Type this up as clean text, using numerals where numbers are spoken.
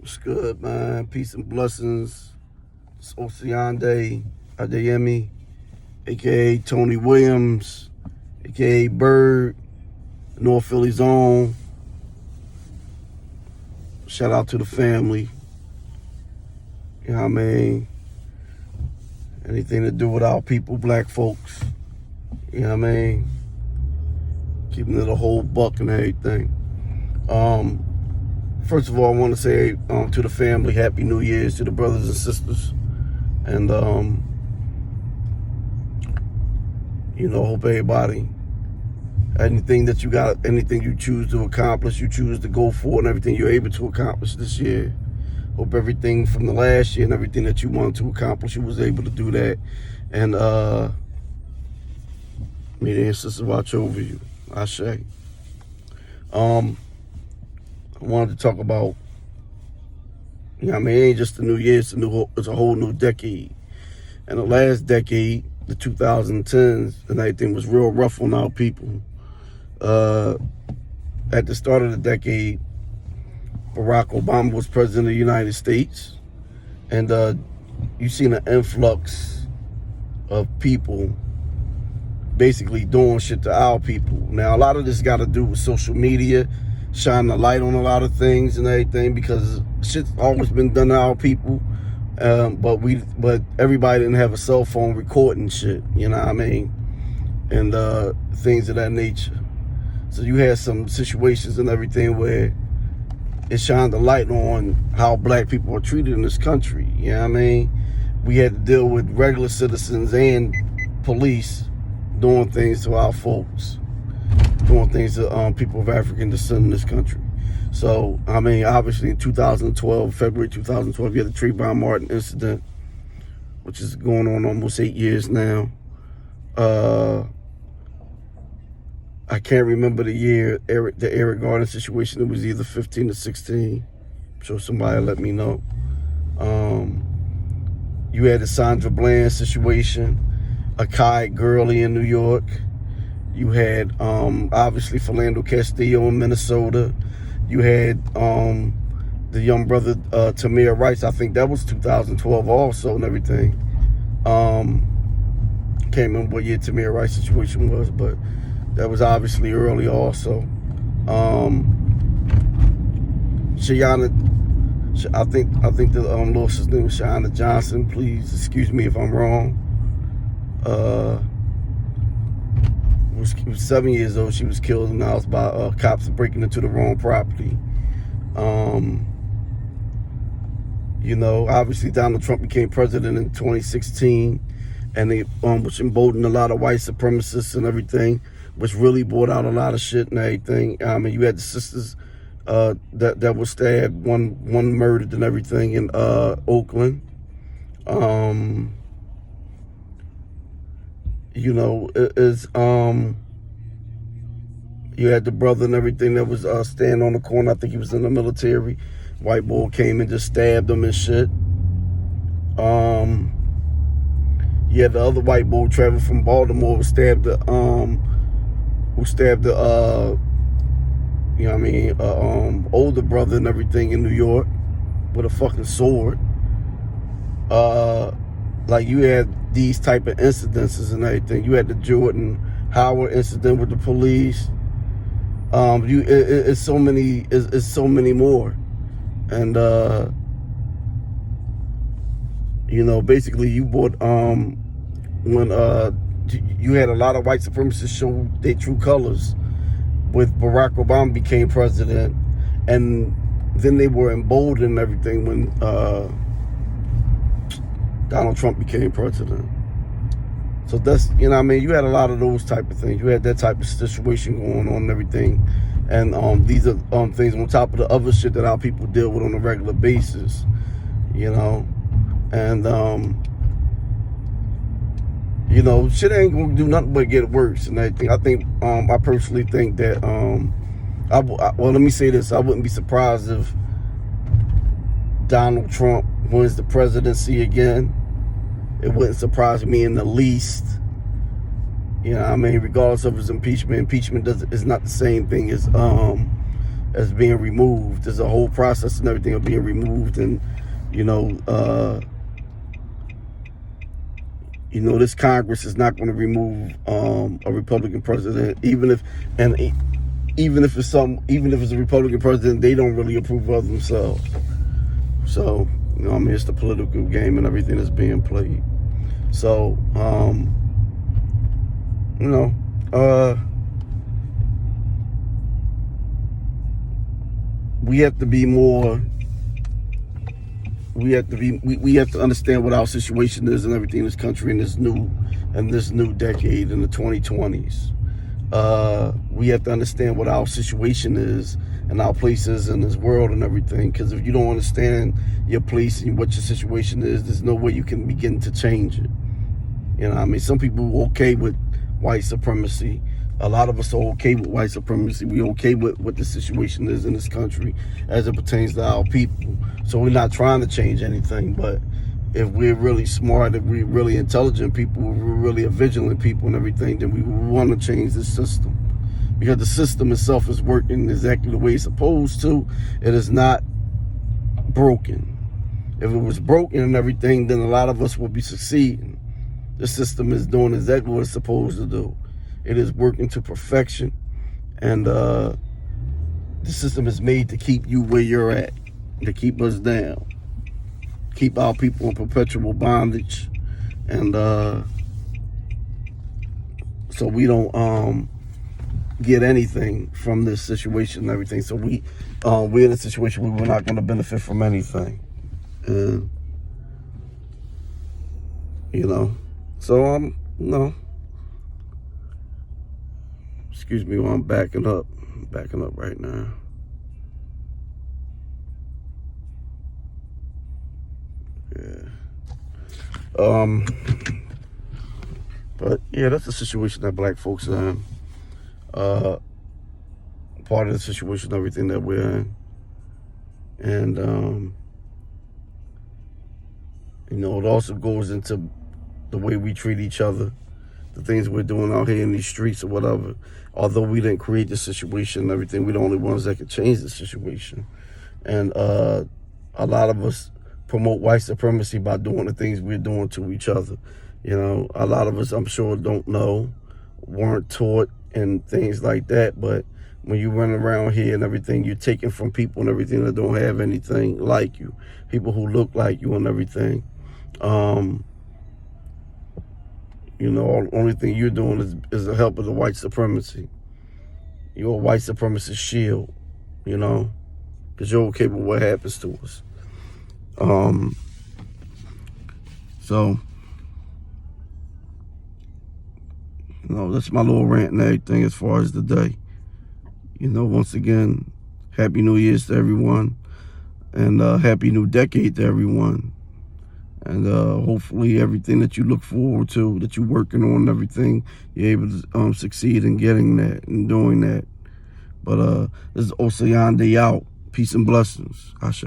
What's good, man? Peace and blessings. It's Osiande Adeyemi, aka Tony Williams, aka Bird, North Philly's own. Shout out to the family. You know what I mean? Anything to do with our people, black folks. You know what I mean? Keeping it a whole buck and everything. First of all, I want to say to the family, Happy New Year's to the brothers and sisters. And, hope everybody, anything that you got, anything you choose to accomplish, you choose to go for, and everything you're able to accomplish this year. Hope everything from the last year and everything that you wanted to accomplish, you was able to do that. And may the ancestors watch over you. Ashe. I wanted to talk about, it ain't just the new year, it's a whole new decade. And the last decade, the 2010s, and everything was real rough on our people. At the start of the decade, Barack Obama was president of the United States. And you seen an influx of people basically doing shit to our people. Now, a lot of this got to do with social media, shining a light on a lot of things and everything, because shit's always been done to our people. But everybody didn't have a cell phone recording shit, you know what I mean? And things of that nature. So you had some situations and everything where it shined a light on how black people are treated in this country, you know what I mean? We had to deal with regular citizens and police doing things to our folks, doing things to people of African descent in this country. So, obviously in 2012, February 2012, you had the Trayvon Martin incident, which is going on almost 8 years now. I can't remember the year, the Eric Garner situation. It was either 15 or 16. I'm sure somebody let me know. You had the Sandra Bland situation, Akai Gurley in New York. You had, obviously, Philando Castillo in Minnesota. You had the young brother, Tamir Rice. I think that was 2012 also and everything. Can't remember what year Tamir Rice situation was, but that was obviously early also. Shayana, I think the little sister's name was Shayana Johnson. Please excuse me if I'm wrong. Was 7 years old. She was killed in the house by cops breaking into the wrong property. Obviously Donald Trump became president in 2016, and they which emboldened a lot of white supremacists and everything, which really brought out a lot of shit and everything. You had the sisters that were stabbed, one murdered and everything in Oakland. You had the brother and everything that was standing on the corner. I think he was in the military. White boy came and just stabbed him and shit. You had the other white boy traveling from Baltimore who stabbed the older brother and everything in New York with a fucking sword. Like, you had these type of incidences and everything. You had the Jordan Howard incident with the police. It's so many more. And basically you bought when you had a lot of white supremacists show their true colors with Barack Obama became president, and then they were emboldened and everything when Donald Trump became president. So that's, you had a lot of those type of things. You had that type of situation going on and everything. And these are things on top of the other shit that our people deal with on a regular basis, And, shit ain't gonna do nothing but get worse and everything. I personally think that, let me say this. I wouldn't be surprised if Donald Trump wins the presidency again. It wouldn't surprise me in the least. Regardless of his impeachment is not the same thing as as being removed. There's a whole process and everything of being removed, and this Congress is not going to remove a Republican president, even if it's a Republican president they don't really approve of themselves. So, it's the political game and everything that's being played. So, we have to be more. We have to understand what our situation is and everything in this country in this new decade in the 2020s. We have to understand what our situation is and our place is in this world and everything. Because if you don't understand your place and what your situation is, there's no way you can begin to change it. Some people are okay with white supremacy. A lot of us are okay with white supremacy. We're okay with what the situation is in this country as it pertains to our people. So we're not trying to change anything. But if we're really smart, if we're really intelligent people, if we're really a vigilant people and everything, then we want to change the system. Because the system itself is working exactly the way it's supposed to. It is not broken. If it was broken and everything, then a lot of us would be succeeding. The system is doing exactly what it's supposed to do. It is working to perfection, and the system is made to keep you where you're at, to keep us down, keep our people in perpetual bondage, and so we don't get anything from this situation and everything. So we're in a situation where we're not going to benefit from anything, and so excuse me while I'm backing up right now. Yeah. But yeah, that's the situation that black folks are in. Part of the situation, everything that we're in. And it also goes into the way we treat each other, the things we're doing out here in these streets or whatever. Although we didn't create the situation and everything, we're the only ones that can change the situation. And a lot of us promote white supremacy by doing the things we're doing to each other. A lot of us, I'm sure, don't know, weren't taught, and things like that. But when you run around here and everything, you're taking from people and everything that don't have anything like you, people who look like you and everything. The only thing you're doing is the help of the white supremacy. You're a white supremacist shield, because you're okay with what happens to us. So, that's my little rant and everything as far as the day. Once again, Happy New Year's to everyone, and Happy New Decade to everyone. And hopefully everything that you look forward to, that you're working on and everything, you're able to succeed in getting that and doing that. But this is Osayande out. Peace and blessings. Ashe.